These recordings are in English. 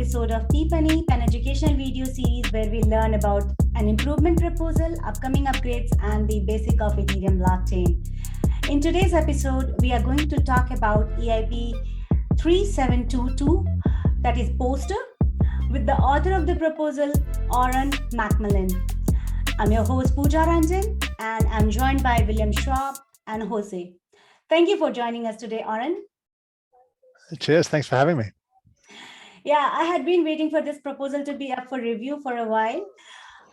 episode of PEEPanEIP, an educational video series where we learn about an improvement proposal, upcoming upgrades, and the basic of Ethereum blockchain. In today's episode, we are going to talk about EIP-3722, that is poster, with the author of the proposal, Auryn Macmillan. I'm your host, Pooja Ranjan, and I'm joined by William Schwab and Jose. Thank you for joining us today, Auryn. Cheers, thanks for having me. Yeah, I had been waiting for this proposal to be up for review for a while.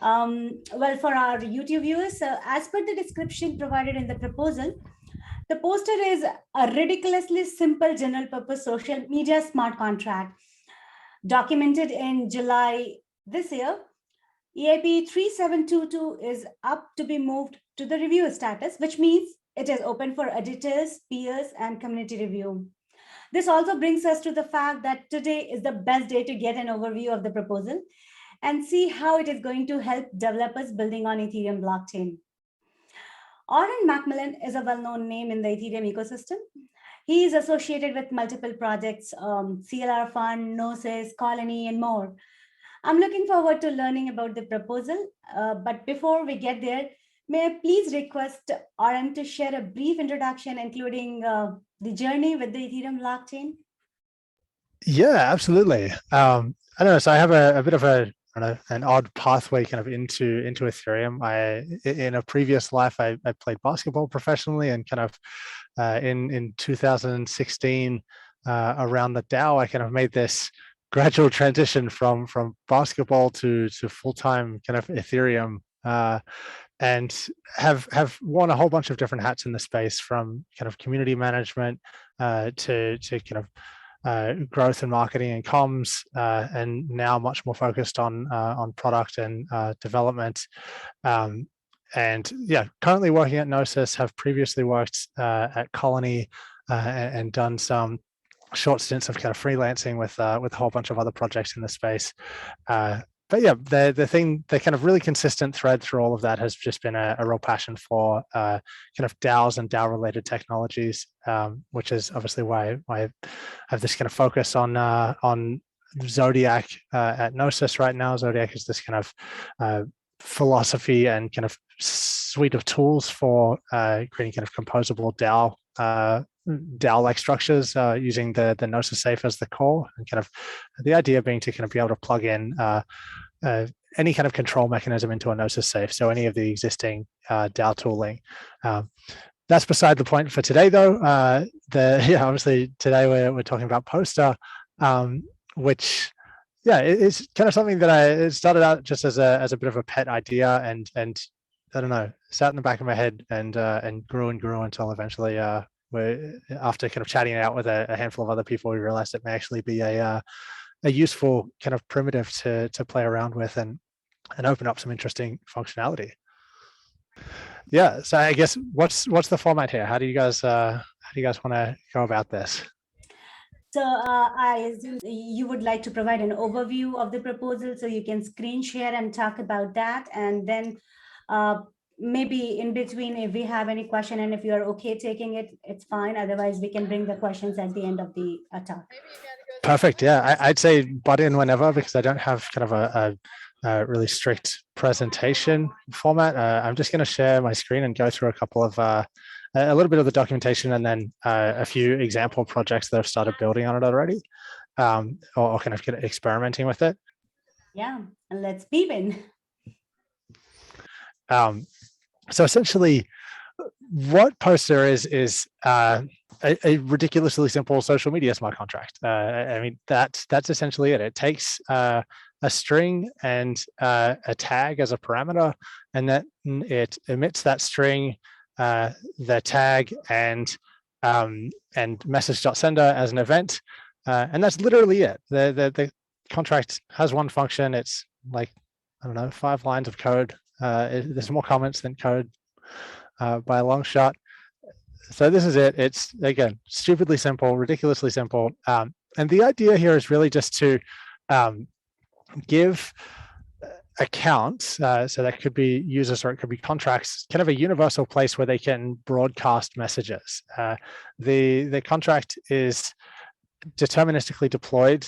Well, for our YouTube viewers, as per the description provided in the proposal, the poster is a ridiculously simple general purpose social media smart contract documented in July this year. EIP 3722 is up to be moved to the review status, which means it is open for editors, peers, and community review. This also brings us to the fact that today is the best day to get an overview of the proposal and see how it is going to help developers building on Ethereum blockchain. Auryn Macmillan is a well-known name in the Ethereum ecosystem. He is associated with multiple projects, CLR Fund, Gnosis, Colony, and more. I'm looking forward to learning about the proposal, but before we get there, may I please request Auryn to share a brief introduction, including the journey with the Ethereum blockchain? Yeah, absolutely. I don't know. So I have a bit of an odd pathway kind of into Ethereum. In a previous life, I played basketball professionally, and kind of in 2016 around the DAO, I kind of made this gradual transition from basketball to full-time kind of Ethereum. And have worn a whole bunch of different hats in the space, from kind of community management to kind of growth and marketing and comms, and now much more focused on product and development. And yeah, currently working at Gnosis, have previously worked at Colony and done some short stints of kind of freelancing with a whole bunch of other projects in the space. But yeah, the kind of really consistent thread through all of that has just been a real passion for kind of DAOs and DAO related technologies, which is obviously why I have this kind of focus on Zodiac at Gnosis right now. Zodiac is this kind of philosophy and kind of suite of tools for creating kind of composable DAO-like structures using the Gnosis safe as the core, and kind of the idea being to kind of be able to plug in any kind of control mechanism into a Gnosis safe. So any of the existing DAO tooling. That's beside the point for today, though. Obviously today we're talking about Poster, which it's kind of something that it started out just as a bit of a pet idea, and I don't know, sat in the back of my head and grew until eventually after kind of chatting it out with a handful of other people, we realized it may actually be a useful kind of primitive to play around with and open up some interesting functionality. Yeah, so I guess what's the format here? How do you guys want to go about this? So I assume you would like to provide an overview of the proposal, so you can screen share and talk about that, and then maybe in between, if we have any question and if you're okay taking it, it's fine. Otherwise, we can bring the questions at the end of the talk. Perfect. Yeah, I'd say butt in whenever, because I don't have kind of a really strict presentation format. I'm just going to share my screen and go through a couple of a little bit of the documentation, and then a few example projects that have started building on it already, or kind of experimenting with it. Yeah, and let's peep in. So essentially, what Poster is a ridiculously simple social media smart contract. I mean, that's essentially it. It takes a string and a tag as a parameter, and then it emits that string, the tag, and message.sender as an event, and that's literally it. The contract has one function. It's like, I don't know, 5 lines of code. There's more comments than code by a long shot. So this is it. It's, again, stupidly simple, ridiculously simple. And the idea here is really just to give accounts, so that could be users or it could be contracts, kind of a universal place where they can broadcast messages. The contract is deterministically deployed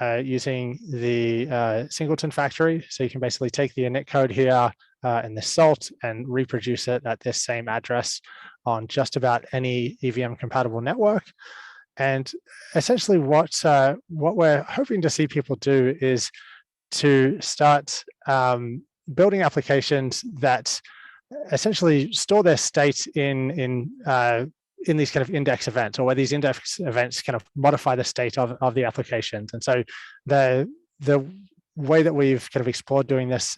using the Singleton factory. So you can basically take the init code here and the salt and reproduce it at this same address on just about any EVM compatible network. And essentially what we're hoping to see people do is to start building applications that essentially store their state in these kind of index events, or where these index events kind of modify the state of the applications. And so the way that we've kind of explored doing this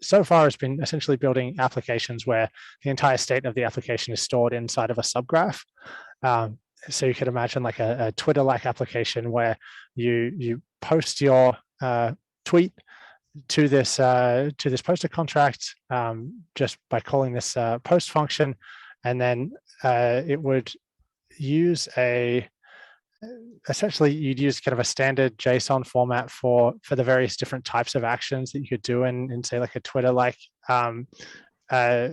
so far has been essentially building applications where the entire state of the application is stored inside of a subgraph. So you could imagine like a Twitter-like application where you post your tweet to this poster contract just by calling this post function, and then it would use essentially you'd use kind of a standard JSON format for the various different types of actions that you could do in say like a Twitter-like a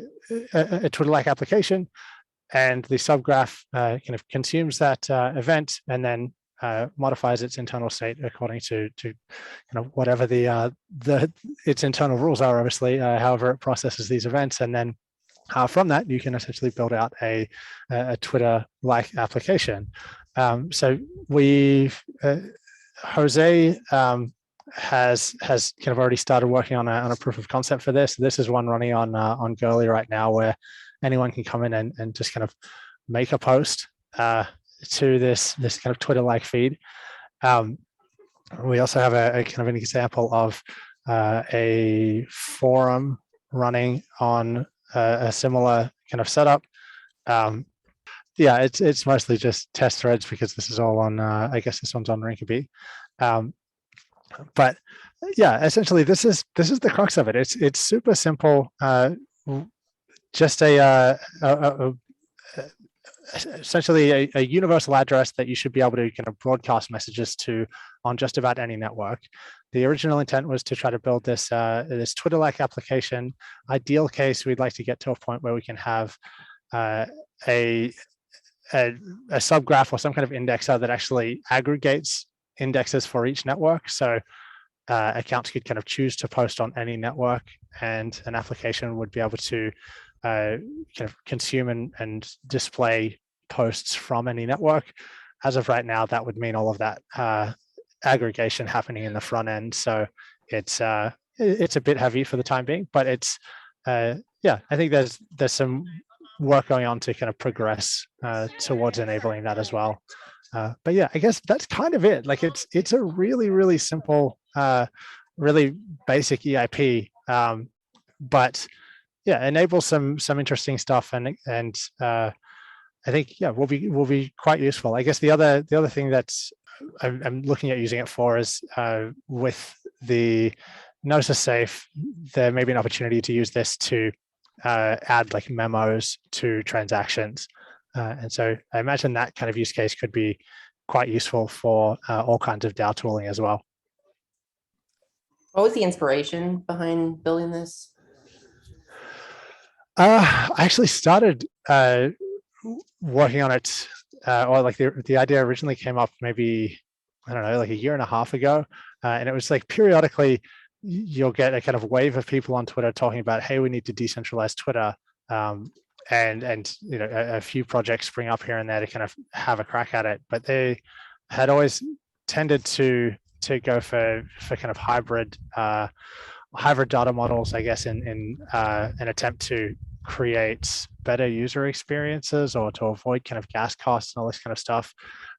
Twitter-like application, and the subgraph kind of consumes that event and then modifies its internal state according to kind of whatever its internal rules are, obviously, however it processes these events. And then from that, you can essentially build out a Twitter-like application. So Jose has kind of already started working on a proof of concept for this. This is one running on Goerli right now, where anyone can come in and just kind of make a post to this kind of Twitter-like feed. We also have a kind of an example of a forum running on a similar kind of setup. Yeah, it's mostly just test threads because this is all on, I guess this one's on Rinkeby. But yeah, essentially this is the crux of it. It's super simple. Just essentially a universal address that you should be able to kind of broadcast messages to on just about any network. The original intent was to try to build this Twitter-like application. Ideal case, we'd like to get to a point where we can have a subgraph or some kind of indexer that actually aggregates indexes for each network. So accounts could kind of choose to post on any network, and an application would be able to kind of consume and display posts from any network. As of right now, that would mean all of that aggregation happening in the front end. So it's a bit heavy for the time being, but it's yeah, I think there's some work going on to kind of progress towards enabling that as well. But yeah, I guess that's kind of it. Like it's a really simple, really basic EIP, but yeah, enables some interesting stuff, and I think yeah will be quite useful. I guess the other thing that's I'm looking at using it for is with the Notice Safe, there may be an opportunity to use this to add like memos to transactions. And so I imagine that kind of use case could be quite useful for all kinds of DAO tooling as well. What was the inspiration behind building this? I actually started working on it, or like the idea originally came up maybe, I don't know, like a year and a half ago. And it was like periodically you'll get a kind of wave of people on Twitter talking about, hey, we need to decentralize Twitter. And you know, a few projects spring up here and there to kind of have a crack at it, but they had always tended to go for kind of hybrid data models, I guess, in an attempt to create better user experiences or to avoid kind of gas costs and all this kind of stuff.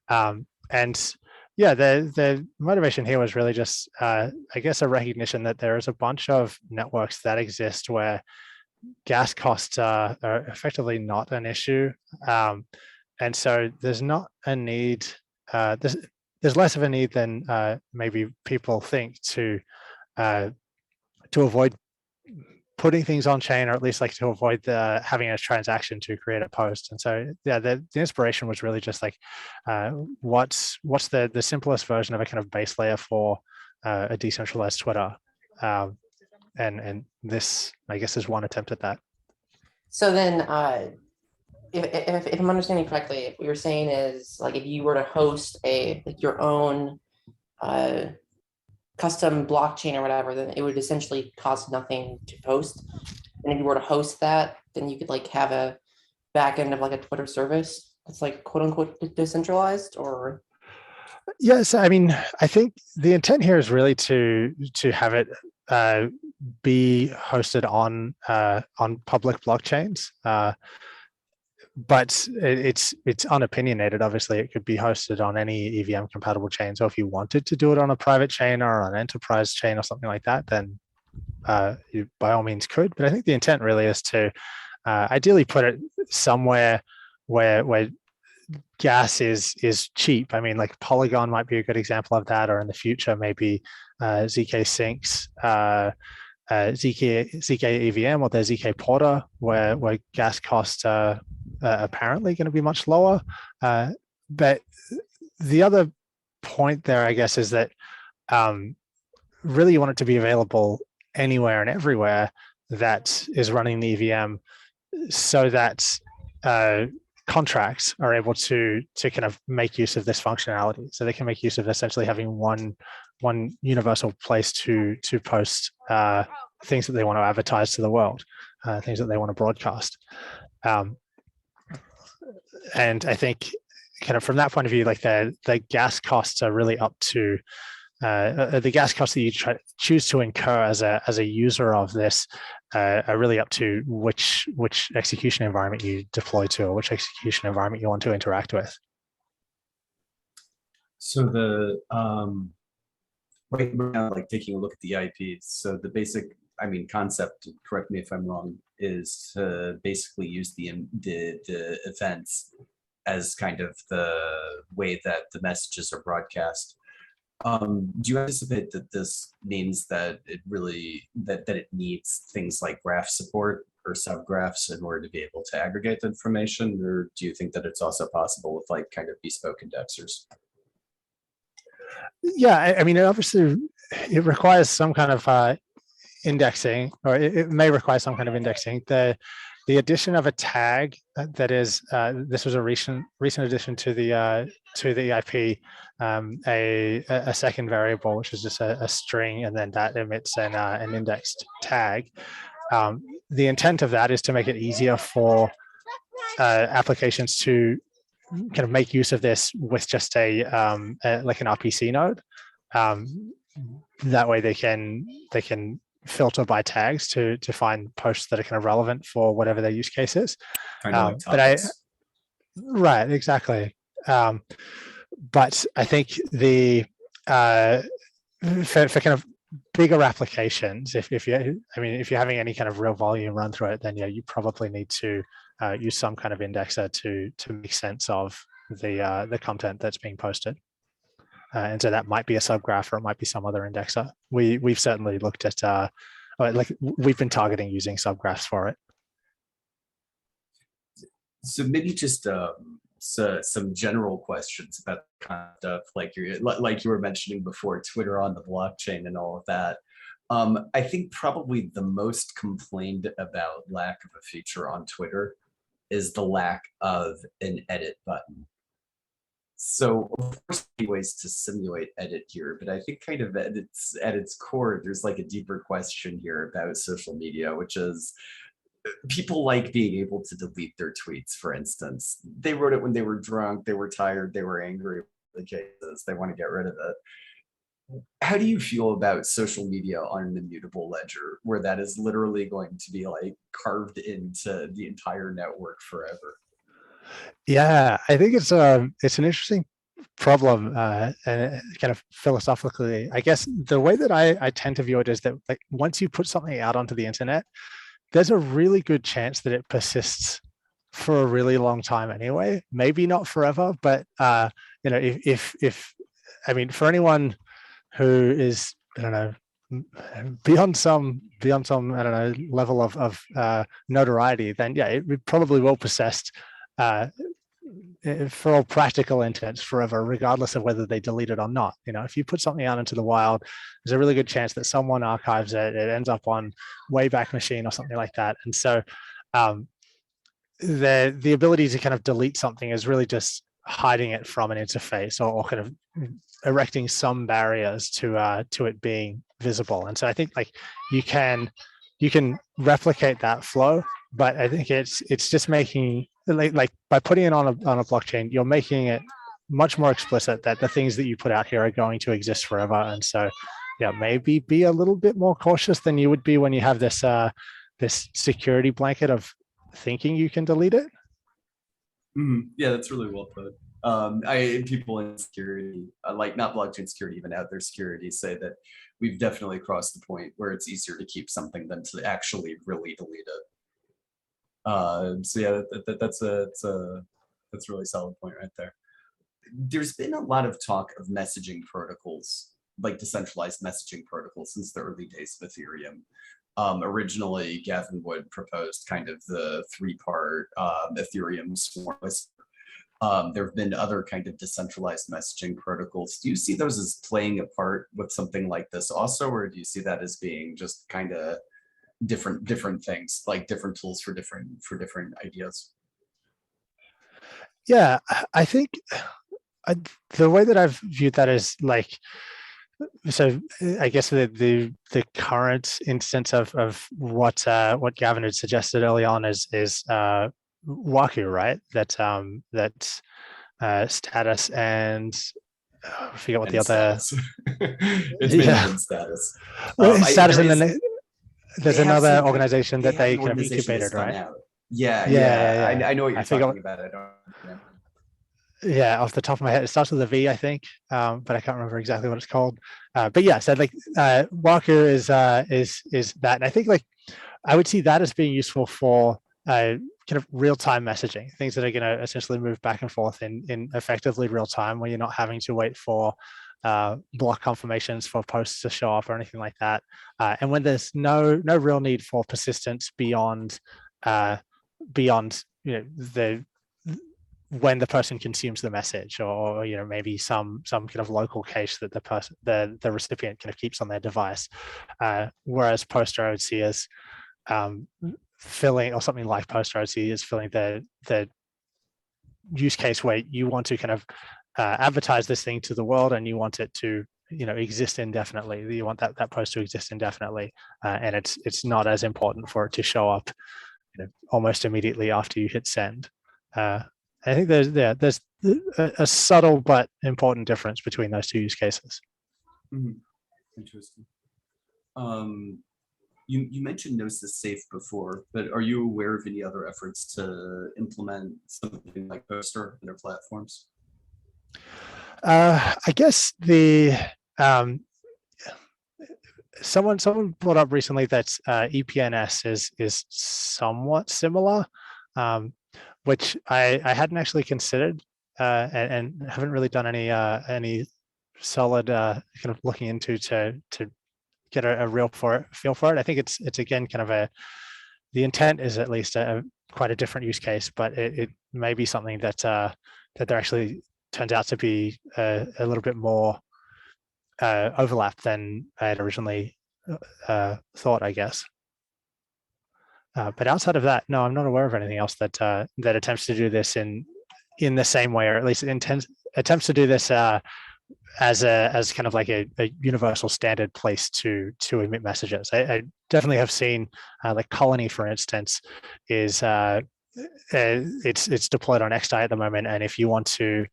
And yeah, the motivation here was really just, I guess, a recognition that there is a bunch of networks that exist where gas costs are effectively not an issue. And so there's not a need, there's less of a need than maybe people think to avoid putting things on chain, or at least like to avoid having a transaction to create a post. And so yeah, the inspiration was really just like, what's the simplest version of a kind of base layer for a decentralized Twitter. And this, I guess, is one attempt at that. So then, if I'm understanding correctly, what you're saying is like if you were to host your own custom blockchain or whatever, then it would essentially cost nothing to post. And if you were to host that, then you could like have a back end of like a Twitter service that's like quote unquote decentralized. Or Yes, I mean, I think the intent here is really to have it be hosted on public blockchains. But it's unopinionated. Obviously, it could be hosted on any EVM compatible chain. So if you wanted to do it on a private chain or an enterprise chain or something like that, then you by all means could. But I think the intent really is to ideally put it somewhere where gas is cheap. I mean, like Polygon might be a good example of that, or in the future maybe ZK Syncs, ZK EVM, or their ZK Porter, where gas costs are apparently going to be much lower. But the other point there, I guess, is that really you want it to be available anywhere and everywhere that is running the EVM, so that contracts are able to kind of make use of this functionality. So they can make use of essentially having one universal place to post things that they want to advertise to the world, things that they want to broadcast. And I think kind of from that point of view, like the gas costs are really up to the gas costs that you choose to incur as a user of this are really up to which execution environment you deploy to, or which execution environment you want to interact with. So the right now, like taking a look at the EIPs, so the basic, I mean, concept, correct me if I'm wrong, is to basically use the events as kind of the way that the messages are broadcast. Do you anticipate that this means that it really that it needs things like graph support or subgraphs in order to be able to aggregate the information, or do you think that it's also possible with like kind of bespoke indexers? Yeah, I mean, obviously, it requires some kind of indexing, or it may require some kind of indexing. The addition of a tag that is this was a recent addition to the EIP, a second variable, which is just a string, and then that emits an indexed tag. The intent of that is to make it easier for applications to kind of make use of this with just like an RPC node. That way they can filter by tags to find posts that are kind of relevant for whatever their use case is. Right, exactly. But I think the for kind of bigger applications, if you're having any kind of real volume run through it, then yeah, you probably need to use some kind of indexer to make sense of the content that's being posted. And so that might be a subgraph, or it might be some other indexer. We've certainly looked at like we've been targeting using subgraphs for it. So maybe just some general questions about kind of stuff like you were mentioning before, Twitter on the blockchain and all of that. I think probably the most complained about lack of a feature on Twitter is the lack of an edit button. So of course, many ways to simulate edit here, but I think kind of at its core, there's like a deeper question here about social media, which is people like being able to delete their tweets, for instance. They wrote it when they were drunk, they were tired, they were angry, the cases, they want to get rid of it. How do you feel about social media on an immutable ledger, where that is literally going to be like carved into the entire network forever? Yeah, I think it's an interesting problem, and kind of philosophically, I guess the way that I tend to view it is that like once you put something out onto the internet, there's a really good chance that it persists for a really long time anyway. Maybe not forever, but you know, if I mean, for anyone who is, I don't know, beyond some I don't know level of notoriety, then yeah, it probably will persist for all practical intents forever, regardless of whether they delete it or not. You know, if you put something out into the wild, there's a really good chance that someone archives it. It ends up on Wayback Machine or something like that. And so the ability to kind of delete something is really just hiding it from an interface, or kind of erecting some barriers to it being visible. And so I think like you can replicate that flow, but I think it's just making like by putting it on a blockchain, you're making it much more explicit that the things that you put out here are going to exist forever. And so yeah, maybe be a little bit more cautious than you would be when you have this this security blanket of thinking you can delete it. Yeah, that's really well put. People in security, like not blockchain security, even out there security, say that we've definitely crossed the point where it's easier to keep something than to actually really delete it. So yeah, that's a really solid point right there. There's been a lot of talk of messaging protocols, like decentralized messaging protocols, since the early days of Ethereum. Originally, Gavin Wood proposed kind of the three-part Ethereum swarm list. There have been other kind of decentralized messaging protocols. Do you see those as playing a part with something like this also, or do you see that as being just kind of different things, like different tools for different ideas? Yeah, I think the way that I've viewed that is like, so I guess the current instance of what Gavin had suggested early on is Waku, right? That status and I forget what the other it's been even status. Status, and then there's another some, organization that they kind of organization incubated, right? out. Yeah. I know what you're talking about. I don't. Yeah, off the top of my head, it starts with a V, I think, but I can't remember exactly what it's called. But yeah, so like Waku is that, and I think like I would see that as being useful for kind of real-time messaging, things that are going to essentially move back and forth in effectively real time, where you're not having to wait for block confirmations for posts to show up or anything like that, and when there's no real need for persistence beyond when the person consumes the message, or maybe some kind of local cache that the recipient kind of keeps on their device, whereas poster I would see as filling, or something like poster I would see as filling the use case where you want to kind of advertise this thing to the world, and you want it to exist indefinitely. You want that post to exist indefinitely, and it's not as important for it to show up almost immediately after you hit send. I think there's a subtle but important difference between those two use cases. Interesting. You mentioned Gnosis Safe before, but are you aware of any other efforts to implement something like Poster in their platforms? I guess someone brought up recently that EPNS is somewhat similar, which I hadn't actually considered, and haven't really done any solid kind of looking into to get a real feel for it. I think it's again kind of the intent is at least quite a different use case, but it may be something that there actually turns out to be a little bit more overlap than I had originally thought, I guess. But outside of that, no, I'm not aware of anything else that attempts to do this in the same way, or at least attempts to do this as kind of like a universal standard place to emit messages. I definitely have seen like Colony, for instance, is it's deployed on XDAI at the moment, and if you want to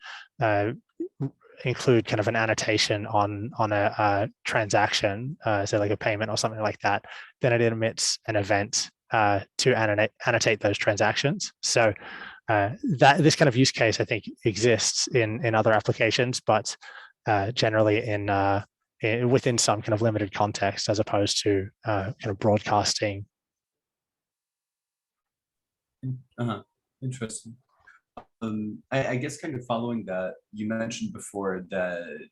include kind of an annotation on a transaction, so like a payment or something like that, then it emits an event to annotate those transactions. So that this kind of use case, I think, exists in other applications, but generally within some kind of limited context, as opposed to kind of broadcasting. Interesting. I guess kind of following that, you mentioned before that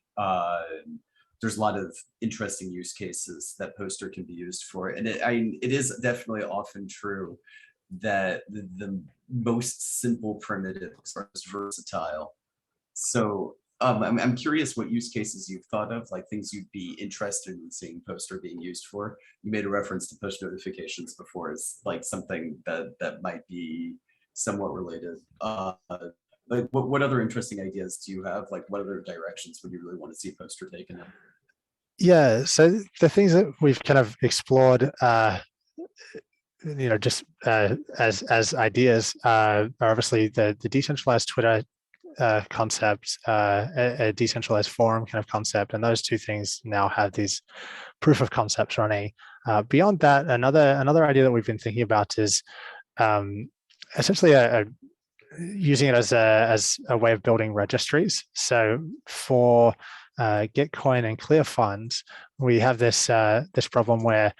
there's a lot of interesting use cases that Poster can be used for, and it is definitely often true that the most simple primitives are most versatile. So I'm curious what use cases you've thought of, like things you'd be interested in seeing Poster being used for. You made a reference to push notifications before as like something that might be somewhat related. Like what other interesting ideas do you have? Like what other directions would you really want to see Poster taken in? Yeah, so the things that we've kind of explored, just as ideas, are obviously the decentralized Twitter concept, a decentralized forum kind of concept, and those two things now have these proof of concepts running. Beyond that, another idea that we've been thinking about is essentially using it as a way of building registries. So for Gitcoin and ClearFund, we have this problem where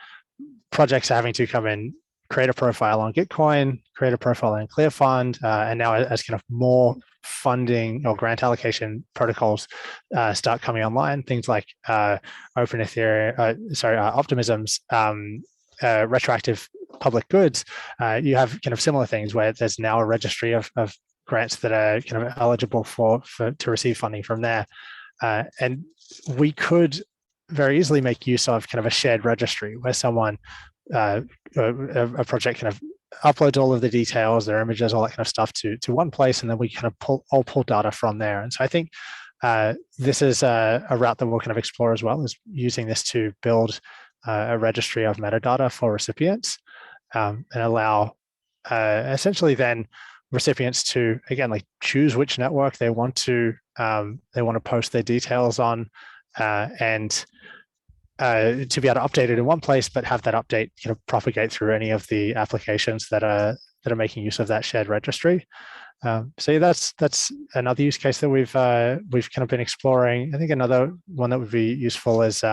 projects are having to come in, create a profile on Gitcoin, create a profile in ClearFund, and now as kind of more funding or grant allocation protocols start coming online, things like Open Ethereum, Optimism's retroactive public goods, you have kind of similar things where there's now a registry of grants that are kind of eligible to receive funding from there. And we could very easily make use of kind of a shared registry where someone, a project kind of uploads all of the details, their images, all that kind of stuff to one place, and then we kind of pull data from there. And so I think this is a route that we'll kind of explore as well, is using this to build a registry of metadata for recipients, and allow essentially then recipients to, again, like choose which network they want to post their details on, and to be able to update it in one place, but have that update kind of propagate through any of the applications that are making use of that shared registry. So yeah, that's another use case that we've kind of been exploring. I think another one that would be useful is,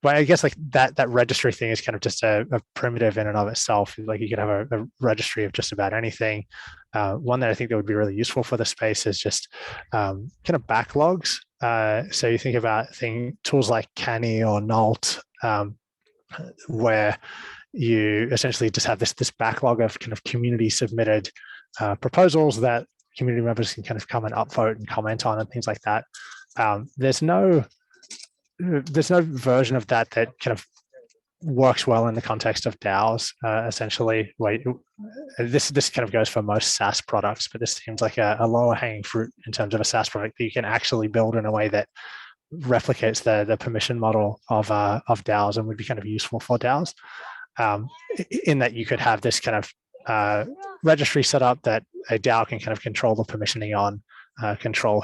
well, I guess like that registry thing is kind of just a primitive in and of itself. Like you could have a registry of just about anything. One that I think that would be really useful for the space is just kind of backlogs. So you think about tools like Canny or Nalt, where you essentially just have this backlog of kind of community submitted proposals that community members can kind of come and upvote and comment on and things like that. There's no version of that kind of works well in the context of DAOs. Essentially, this kind of goes for most SaaS products, but this seems like a lower hanging fruit in terms of a SaaS product that you can actually build in a way that replicates the permission model of DAOs and would be kind of useful for DAOs. In that you could have this kind of registry set up that a DAO can kind of control the permissioning on, control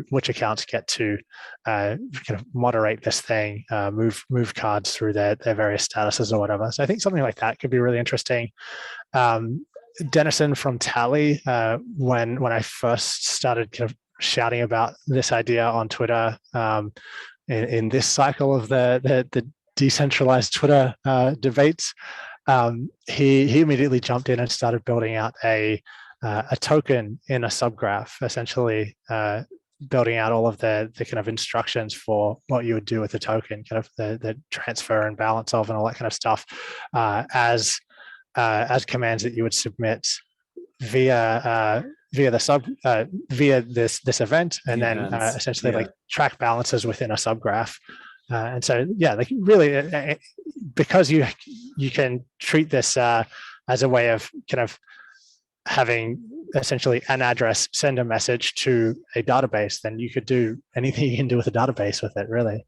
which accounts get to kind of moderate this thing, move cards through their various statuses or whatever. So I think something like that could be really interesting. Dennison from Tally, when I first started kind of shouting about this idea on Twitter in this cycle of the decentralized Twitter debates, he immediately jumped in and started building out a token in a subgraph, essentially building out all of the kind of instructions for what you would do with the token, kind of the transfer and balance of and all that kind of stuff, as commands that you would submit via this event, and then essentially like track balances within a subgraph. And so yeah, like really, because you can treat this as a way of kind of having essentially an address send a message to a database, then you could do anything you can do with a database with it, really.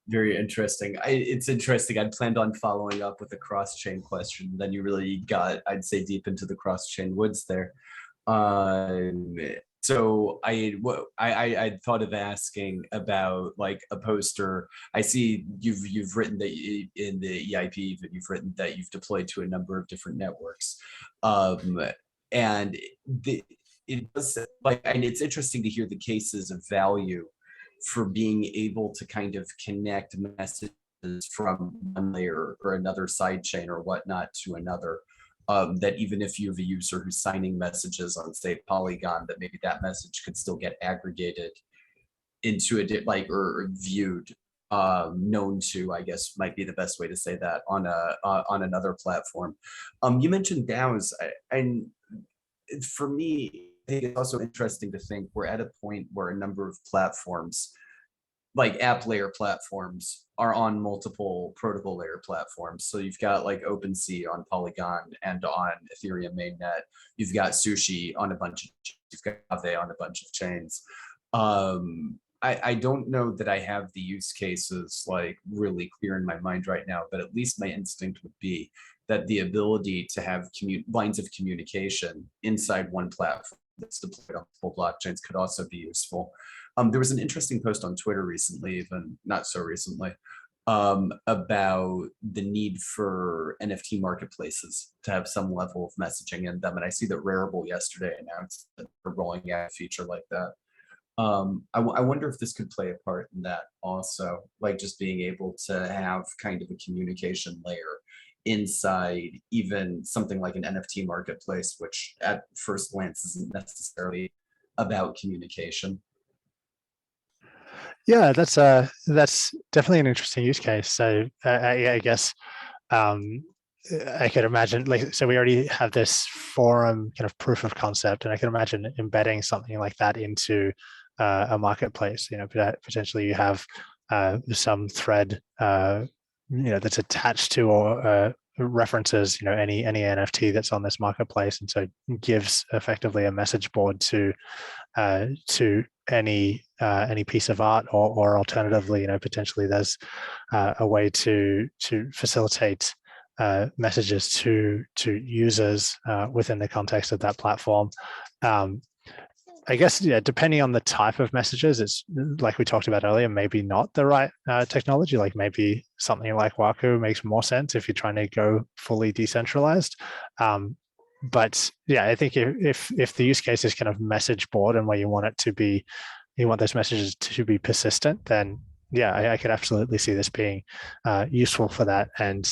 Very interesting. It's interesting. I'd planned on following up with a cross-chain question. Then you really got, I'd say, deep into the cross-chain woods there. So I thought of asking about like a poster. I see you've written that in the EIP that you've written that you've deployed to a number of different networks, and it does like, and it's interesting to hear the cases of value for being able to kind of connect messages from one layer or another side chain or whatnot to another. That even if you have a user who's signing messages on, say, Polygon, that maybe that message could still get aggregated into or viewed, known to, I guess might be the best way to say that, on another platform. You mentioned DAOs, and for me, I think it's also interesting to think we're at a point where a number of platforms like app layer platforms are on multiple protocol layer platforms. So you've got like OpenSea on Polygon and on Ethereum mainnet. You've got Sushi on a bunch of, you've got Aave on a bunch of chains. I don't know that I have the use cases like really clear in my mind right now, but at least my instinct would be that the ability to have lines of communication inside one platform that's deployed on multiple blockchains could also be useful. There was an interesting post on Twitter recently, even not so recently, about the need for NFT marketplaces to have some level of messaging in them. And I see that Rarible yesterday announced that they're rolling out a feature like that. I wonder if this could play a part in that also, like just being able to have kind of a communication layer inside even something like an NFT marketplace, which at first glance isn't necessarily about communication. Yeah, that's definitely an interesting use case. So I guess I could imagine, like, so we already have this forum kind of proof of concept, and I can imagine embedding something like that into a marketplace. You know, potentially you have some thread, that's attached to or references, any NFT that's on this marketplace, and so gives effectively a message board to any piece of art, or alternatively, potentially there's a way to facilitate messages to users within the context of that platform. I guess, yeah, depending on the type of messages, it's like we talked about earlier, maybe not the right technology. Like maybe something like Waku makes more sense if you're trying to go fully decentralized. But yeah, I think if the use case is kind of message board and where you want those messages to be persistent, then yeah, I could absolutely see this being useful for that, and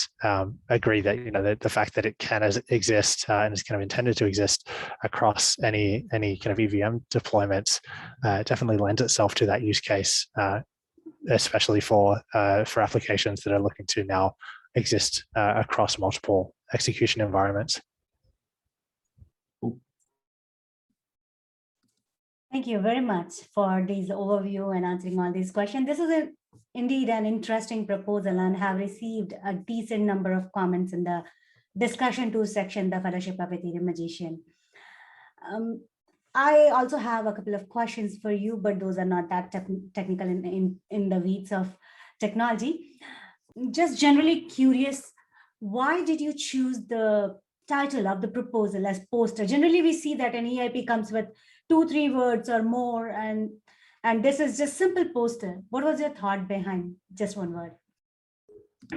agree that the fact that it can exist and is kind of intended to exist across any kind of EVM deployments definitely lends itself to that use case, especially for applications that are looking to now exist across multiple execution environments. Thank you very much for this overview and answering all these questions. This is indeed an interesting proposal, and have received a decent number of comments in the discussion tools section, the Fellowship of Ethereum Magician. I also have a couple of questions for you, but those are not that technical in the weeds of technology. Just generally curious, why did you choose the title of the proposal as poster? Generally, we see that an EIP comes with 2-3 words or more, and this is just simple poster. What was your thought behind just one word?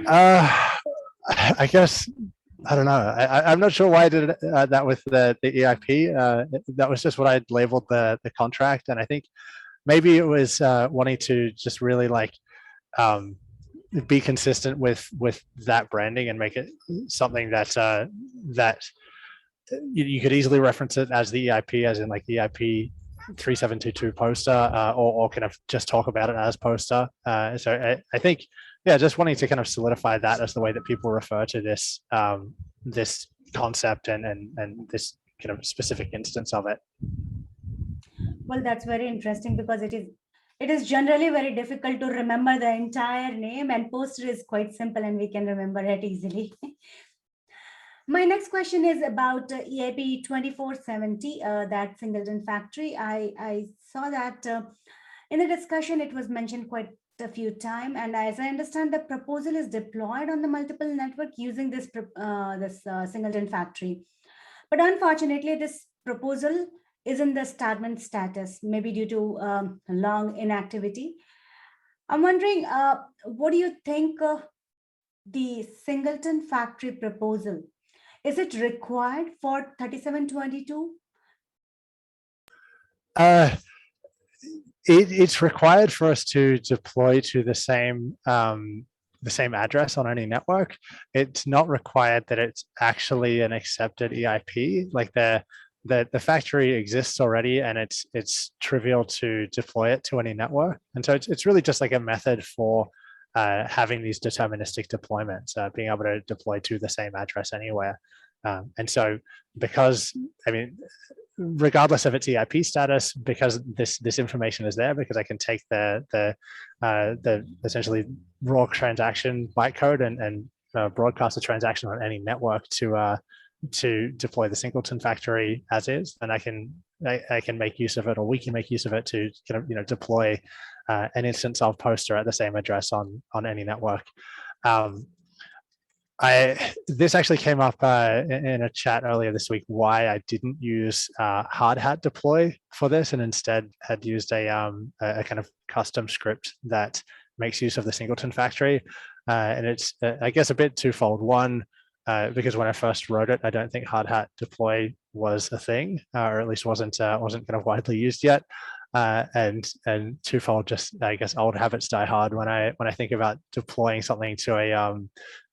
I guess, I don't know. I'm not sure why I did that with the EIP. That was just what I'd labeled the contract, and I think maybe it was wanting to just really be consistent with that branding and make it something that you could easily reference it as the EIP, as in like the EIP-3722 poster, or kind of just talk about it as poster. So I think, yeah, just wanting to kind of solidify that as the way that people refer to this this concept and this kind of specific instance of it. Well, that's very interesting, because it is generally very difficult to remember the entire name, and poster is quite simple and we can remember it easily. My next question is about EIP-2470, that Singleton factory. I saw that in the discussion, it was mentioned quite a few times, and as I understand, the proposal is deployed on the multiple network using this Singleton factory. But unfortunately, this proposal is in the stagnant status, maybe due to long inactivity. I'm wondering, what do you think the Singleton factory proposal? Is it required for 3722? It's required for us to deploy to the same address on any network. It's not required that it's actually an accepted EIP. Like the factory exists already, and it's trivial to deploy it to any network. And so it's really just like a method for having these deterministic deployments, being able to deploy to the same address anywhere. And so because, I mean, regardless of its EIP status, because this information is there, because I can take the essentially raw transaction bytecode and broadcast a transaction on any network to deploy the Singleton factory as is, and I can make use of it, or we can make use of it to kind of deploy an instance of poster at the same address on any network. This actually came up in a chat earlier this week, why I didn't use hard hat deploy for this and instead had used a kind of custom script that makes use of the Singleton factory. And it's, I guess, a bit twofold. One, because when I first wrote it, I don't think hard hat deploy was a thing, or at least wasn't kind of widely used yet. And twofold, just I guess old habits die hard. When I think about deploying something to a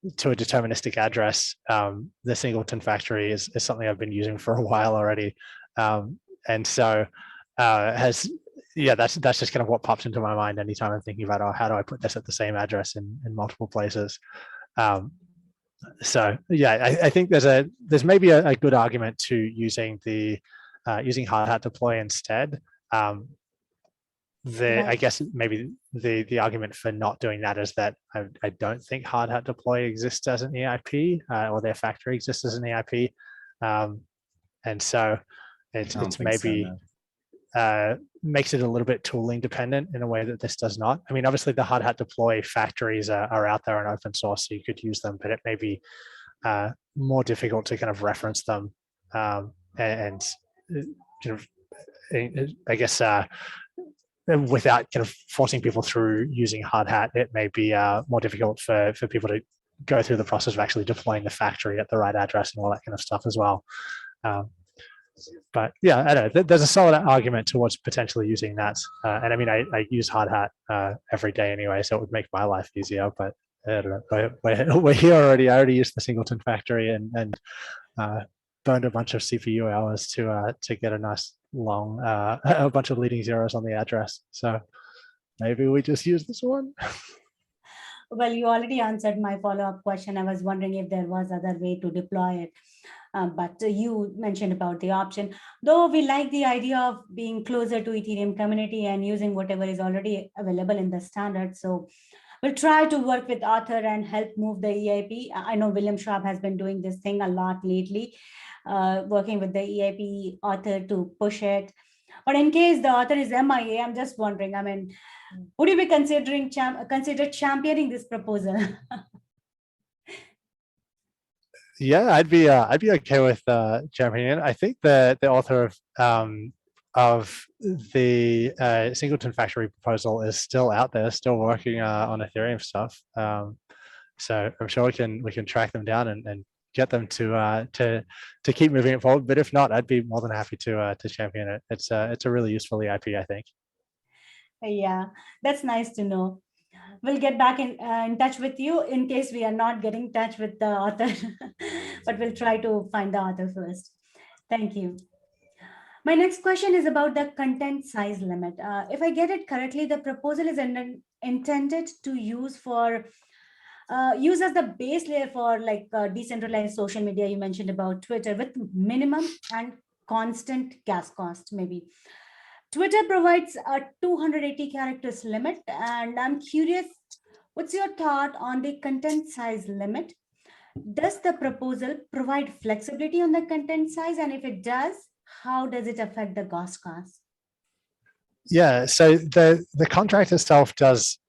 deterministic address, the Singleton factory is something I've been using for a while already, and so that's just kind of what pops into my mind anytime I'm thinking about, oh, how do I put this at the same address in multiple places. So yeah, I think there's maybe a good argument to using hard hat deploy instead. I guess maybe the argument for not doing that is that I don't think hard hat deploy exists as an EIP, or their factory exists as an EIP, and so it's maybe makes it a little bit tooling dependent in a way that this does not. I mean, obviously the hard hat deploy factories are out there and open source, so you could use them, but it may be more difficult to kind of reference them, and I guess without kind of forcing people through using hard hat, it may be more difficult for people to go through the process of actually deploying the factory at the right address and all that kind of stuff as well. But yeah, I don't know, there's a solid argument towards potentially using that. And I mean, I use hard hat every day anyway, so it would make my life easier, but I don't know, we're here already. I already used the Singleton factory and burned a bunch of CPU hours to get a nice long, a bunch of leading zeros on the address. So maybe we just use this one. Well, you already answered my follow-up question. I was wondering if there was other way to deploy it. But you mentioned about the option, though we like the idea of being closer to Ethereum community and using whatever is already available in the standard. So we'll try to work with Author and help move the EIP. I know William Schwab has been doing this thing a lot lately, working with the EIP Author to push it. But in case the Author is MIA, I'm just wondering, I mean, would you be consider championing this proposal? Yeah, I'd be okay with championing it. I think the author of the Singleton factory proposal is still out there, still working on Ethereum stuff. So I'm sure we can track them down and get them to keep moving it forward. But if not, I'd be more than happy to champion it. It's a really useful EIP, I think. Yeah, that's nice to know. We'll get back in touch with you in case we are not getting in touch with the author, but we'll try to find the author first. Thank you. My next question is about the content size limit. If I get it correctly, the proposal is intended to use as the base layer for like decentralized social media. You mentioned about Twitter with minimum and constant gas cost, maybe. Twitter provides a 280 characters limit, and I'm curious, what's your thought on the content size limit? Does the proposal provide flexibility on the content size? And if it does, how does it affect the gas cost? Yeah, so the contract itself does,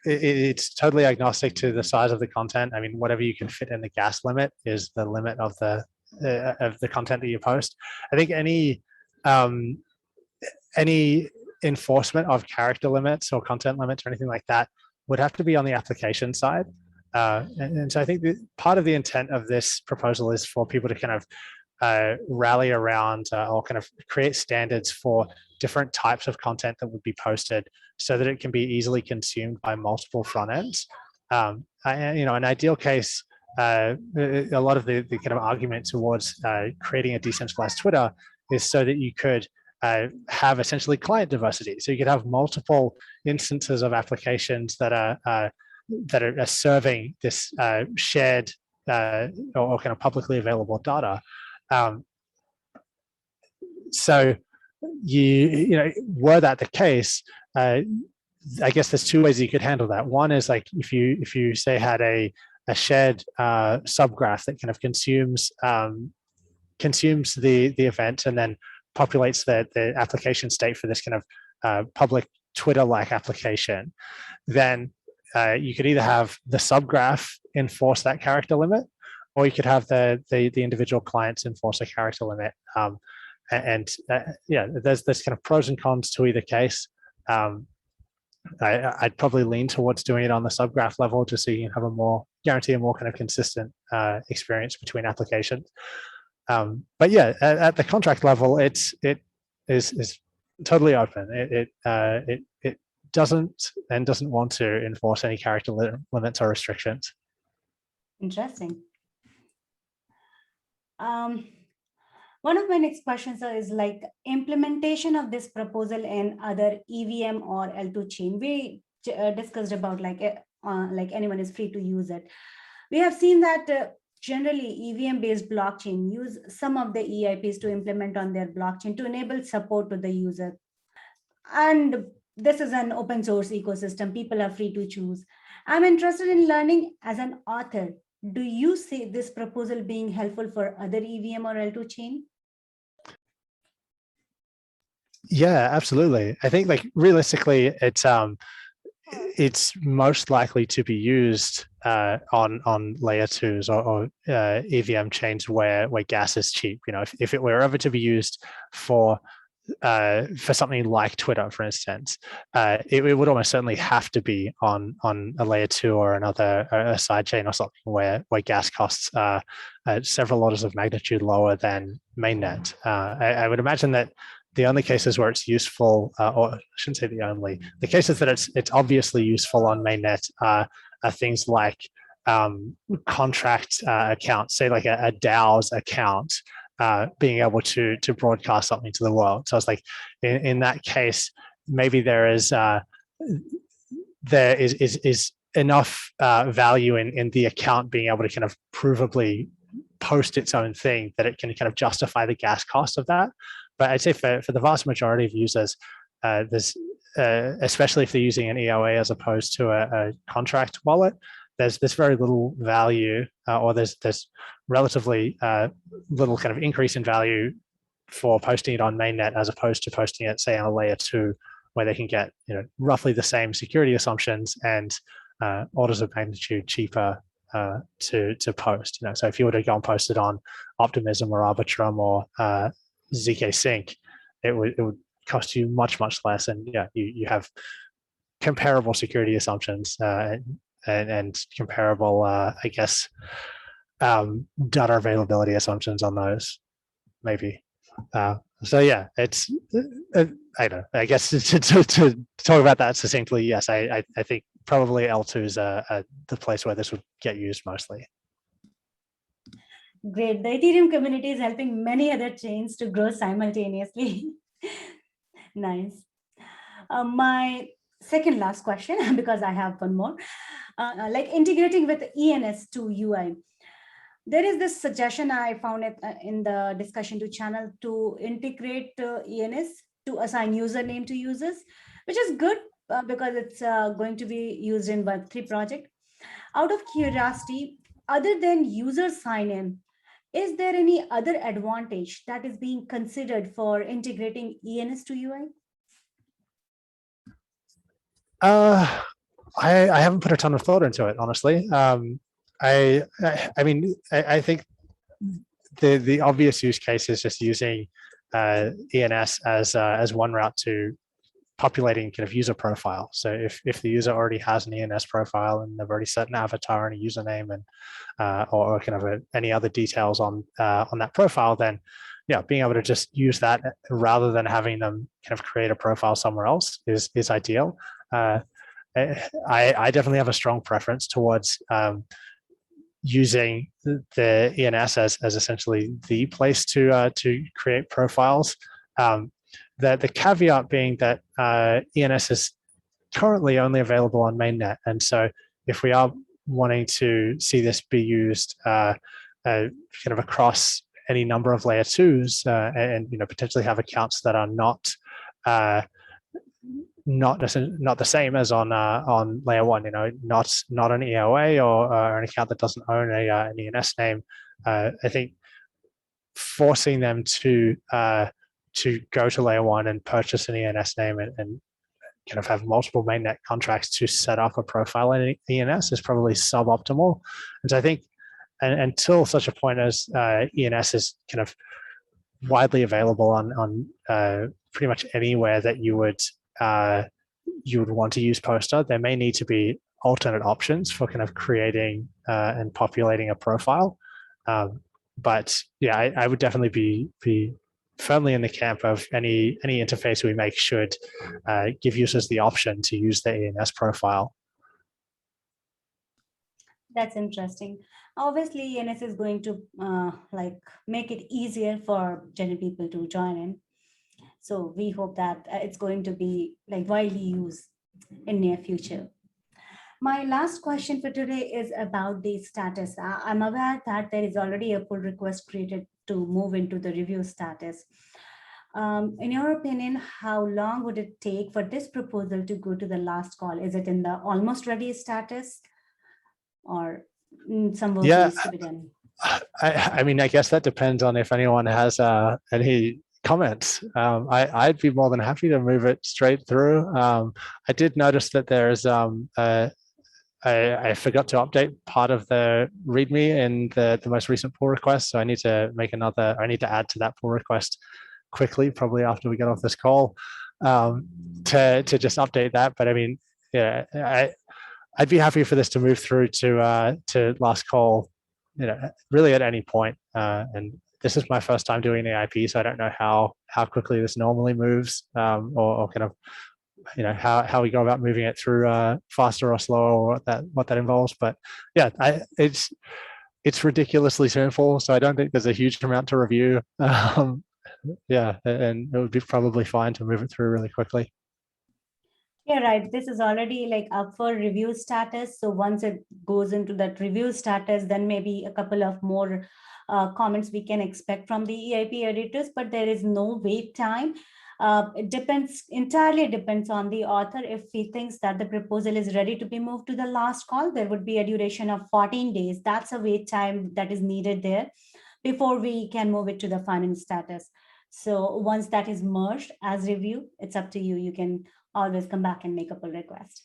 it's totally agnostic to the size of the content. I mean, whatever you can fit in the gas limit is the limit of the content that you post. I think any enforcement of character limits or content limits or anything like that would have to be on the application side. And so I think part of the intent of this proposal is for people to kind of rally around or kind of create standards for different types of content that would be posted so that it can be easily consumed by multiple front ends. In an ideal case, a lot of the kind of argument towards creating a decentralized Twitter is so that you could have essentially client diversity. So you could have multiple instances of applications that are serving this shared or kind of publicly available data. So were that the case, I guess there's two ways you could handle that. One is like if you say had a shared subgraph that kind of consumes the event and then populates the application state for this kind of public Twitter-like application, then you could either have the subgraph enforce that character limit, or you could have the individual clients enforce a character limit. Yeah, there's kind of pros and cons to either case. I'd probably lean towards doing it on the subgraph level, just so you can guarantee a more kind of consistent experience between applications. But yeah, at the contract level, it is totally open. It doesn't want to enforce any character limits or restrictions. Interesting. One of my next questions is like implementation of this proposal in other EVM or L2 chain. We discussed about like anyone is free to use it. We have seen that generally EVM-based blockchain use some of the EIPs to implement on their blockchain to enable support to the user. And this is an open source ecosystem. People are free to choose. I'm interested in learning as an author. Do you see this proposal being helpful for other EVM or L2 chain? Yeah, absolutely. I think like realistically, it's most likely to be used on layer 2s or EVM chains where gas is cheap. If it were ever to be used for something like Twitter, for instance, it would almost certainly have to be on a layer 2 or another a side chain or something where gas costs are several orders of magnitude lower than mainnet. I would imagine that the only cases where it's useful, or I shouldn't say the only, the cases that it's obviously useful on mainnet are things like contract accounts, say like a DAO's account, being able to broadcast something to the world. So it's like in that case, maybe there is enough value in the account being able to kind of provably post its own thing that it can kind of justify the gas cost of that. But I'd say for the vast majority of users, there's especially if they're using an EOA as opposed to a contract wallet, there's very little value, or there's relatively little kind of increase in value for posting it on mainnet as opposed to posting it, say, on a layer 2, where they can get roughly the same security assumptions and orders of magnitude cheaper to post. So if you were to go and post it on Optimism or Arbitrum or ZK Sync, it would cost you much less, and yeah, you have comparable security assumptions and comparable, I guess, data availability assumptions on those, maybe. So yeah, it's I don't know. I guess to talk about that succinctly, yes, I think probably L2 is the place where this would get used mostly. Great. The Ethereum community is helping many other chains to grow simultaneously. Nice. My second last question, because I have one more, like integrating with ENS to UI. There is this suggestion I found it in the discussion to channel to integrate ENS to assign username to users, which is good because it's going to be used in Web3 project. Out of curiosity, other than user sign-in, is there any other advantage that is being considered for integrating ENS to UI? I haven't put a ton of thought into it, honestly. I mean, I think the obvious use case is just using ENS as one route to populating kind of user profile. So if the user already has an ENS profile and they've already set an avatar and a username and or kind of any other details on that profile, then yeah, being able to just use that rather than having them kind of create a profile somewhere else is ideal. I definitely have a strong preference towards using the ENS as essentially the place to create profiles. The caveat being that ENS is currently only available on mainnet, and so if we are wanting to see this be used kind of across any number of layer 2s and potentially have accounts that are not the same as on layer 1. Not an EOA or an account that doesn't own an ENS name. I think forcing them to go to layer 1 and purchase an ENS name and kind of have multiple mainnet contracts to set up a profile in ENS is probably suboptimal. And so I think until such a point as ENS is kind of widely available on pretty much anywhere that you would want to use Poster, there may need to be alternate options for kind of creating and populating a profile. But yeah, I would definitely be firmly in the camp of any interface we make should give users the option to use the ENS profile. That's interesting. Obviously, ENS is going to make it easier for general people to join in. So we hope that it's going to be widely used in near future. My last question for today is about the status. I'm aware that there is already a pull request created to move into the review status. In your opinion, how long would it take for this proposal to go to the last call? Is it in the almost ready status, or some work needs to be done? I mean, I guess that depends on if anyone has any comments. I'd be more than happy to move it straight through. I did notice that there's I forgot to update part of the README in the most recent pull request, so I need to add to that pull request quickly, probably after we get off this call, to just update that. But I mean, yeah, I'd be happy for this to move through to last call, really at any point. And this is my first time doing EIP, so I don't know how quickly this normally moves, or kind of how we go about moving it through faster or slower, or what that involves. But yeah, it's ridiculously simple, so I don't think there's a huge amount to review. Yeah, and it would be probably fine to move it through really quickly. Yeah, right. This is already up for review status. So once it goes into that review status, then maybe a couple of more comments we can expect from the EIP editors, but there is no wait time. It entirely depends on the author. If he thinks that the proposal is ready to be moved to the last call, there would be a duration of 14 days. That's a wait time that is needed there before we can move it to the final status. So once that is merged as review, it's up to you. You can always come back and make a pull request.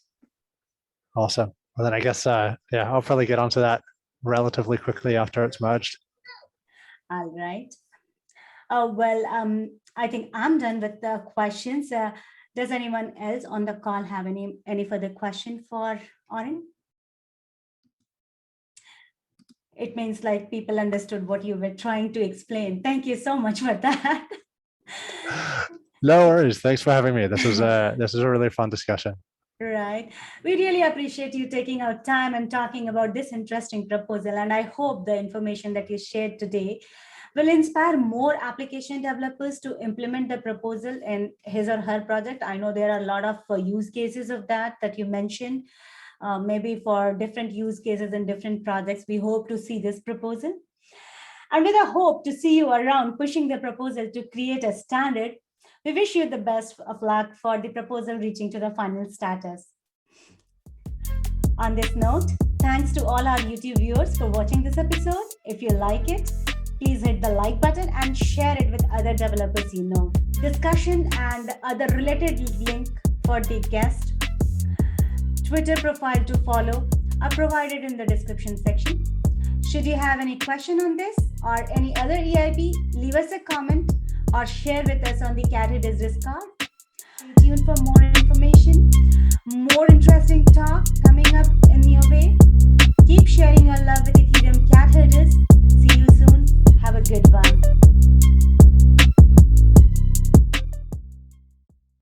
Awesome. Well, then I guess, yeah, I'll probably get onto that relatively quickly after it's merged. All right. Well, I think I'm done with the questions. Does anyone else on the call have any further question for Auryn? It means people understood what you were trying to explain. Thank you so much for that. No worries. Thanks for having me. This is a really fun discussion. Right. We really appreciate you taking out time and talking about this interesting proposal. And I hope the information that you shared today will inspire more application developers to implement the proposal in his or her project. I know there are a lot of use cases of that you mentioned, maybe for different use cases and different projects. We hope to see this proposal. And with a hope to see you around pushing the proposal to create a standard, we wish you the best of luck for the proposal reaching to the final status. On this note, thanks to all our YouTube viewers for watching this episode. If you like it, please hit the like button and share it with other developers you know. Discussion and other related link for the guest, Twitter profile to follow are provided in the description section. Should you have any question on this or any other EIP, leave us a comment or share with us on the Cat Discord. Stay tuned for more information, more interesting